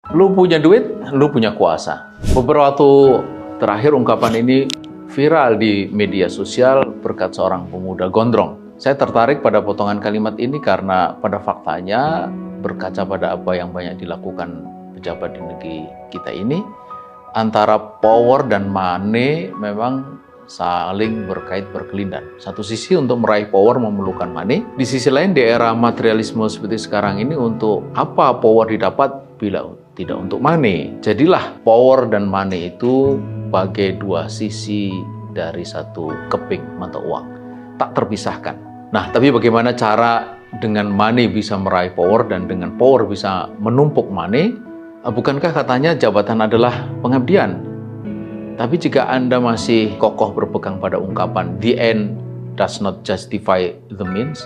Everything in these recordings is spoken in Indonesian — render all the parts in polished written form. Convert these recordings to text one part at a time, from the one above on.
Lu punya duit, lu punya kuasa. Beberapa waktu terakhir ungkapan ini viral di media sosial berkat seorang pemuda gondrong. Saya tertarik pada potongan kalimat ini karena pada faktanya berkaca pada apa yang banyak dilakukan pejabat di negeri kita ini, antara power dan money memang saling berkait berkelindan. Satu sisi untuk meraih power memerlukan money, di sisi lain di era materialisme seperti sekarang ini untuk apa power didapat bila tidak untuk money. Jadilah power dan money itu bagai dua sisi dari satu keping mata uang, tak terpisahkan. Nah, tapi bagaimana cara dengan money bisa meraih power dan dengan power bisa menumpuk money? Bukankah katanya jabatan adalah pengabdian? Tapi jika Anda masih kokoh berpegang pada ungkapan the end does not justify the means,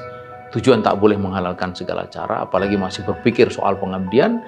tujuan tak boleh menghalalkan segala cara, apalagi masih berpikir soal pengabdian,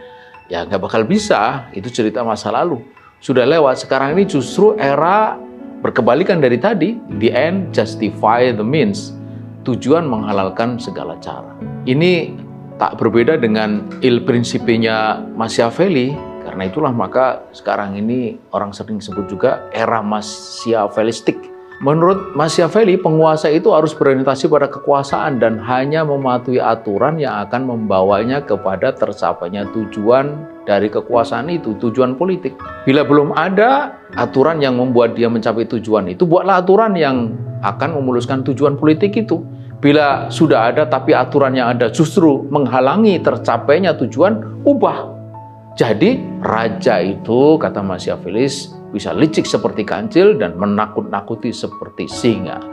ya nggak bakal bisa. Itu cerita masa lalu, sudah lewat. Sekarang ini justru era berkebalikan dari tadi, the end justify the means, tujuan menghalalkan segala cara. Ini tak berbeda dengan il principe-nya Machiavelli. Karena itulah maka sekarang ini orang sering sebut juga era Machiavellistik. Menurut Machiavelli, penguasa itu harus berorientasi pada kekuasaan dan hanya mematuhi aturan yang akan membawanya kepada tercapainya tujuan dari kekuasaan itu, tujuan politik. Bila belum ada aturan yang membuat dia mencapai tujuan itu, buatlah aturan yang akan memuluskan tujuan politik itu. Bila sudah ada tapi aturan yang ada justru menghalangi tercapainya tujuan, ubah. Jadi raja itu, kata Machiavelli, bisa licik seperti kancil dan menakut-nakuti seperti singa,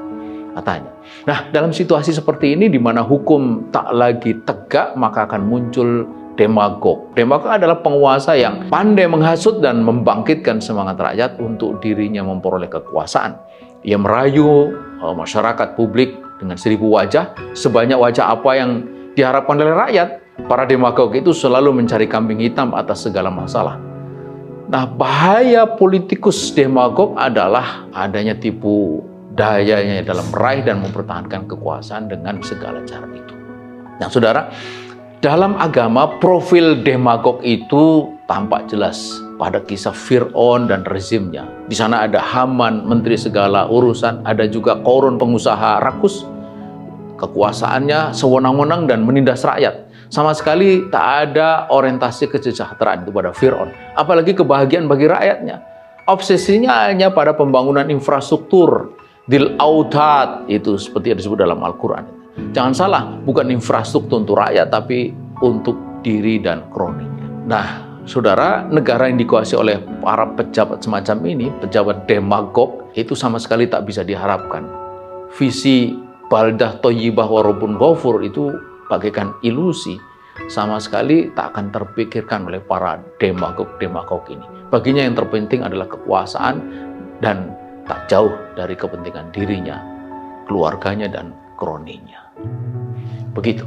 katanya. Nah, dalam situasi seperti ini di mana hukum tak lagi tegak, maka akan muncul demagog. Demagog adalah penguasa yang pandai menghasut dan membangkitkan semangat rakyat untuk dirinya memperoleh kekuasaan. Ia merayu masyarakat publik dengan 1000 wajah, sebanyak wajah apa yang diharapkan oleh rakyat. Para demagog itu selalu mencari kambing hitam atas segala masalah. Nah, bahaya politikus demagog adalah adanya tipu dayanya dalam meraih dan mempertahankan kekuasaan dengan segala cara itu. Nah, saudara, dalam agama profil demagog itu tampak jelas pada kisah Fir'aun dan rezimnya. Di sana ada Haman, menteri segala urusan, ada juga Korun, pengusaha rakus. Kekuasaannya sewenang-wenang dan menindas rakyat. Sama sekali tak ada orientasi kesejahteraan kepada Fir'aun, apalagi kebahagiaan bagi rakyatnya. Obsesinya hanya pada pembangunan infrastruktur, dil autad, itu seperti yang disebut dalam Al-Quran. Jangan salah, bukan infrastruktur untuk rakyat, tapi untuk diri dan kroninya. Nah, saudara, negara yang dikuasai oleh para pejabat semacam ini, pejabat demagog, itu sama sekali tak bisa diharapkan. Visi baldah toyibah warobun ghafur itu bagaikan ilusi, sama sekali tak akan terpikirkan oleh para demagog ini. Baginya yang terpenting adalah kekuasaan dan tak jauh dari kepentingan dirinya, keluarganya dan kroninya. Begitu.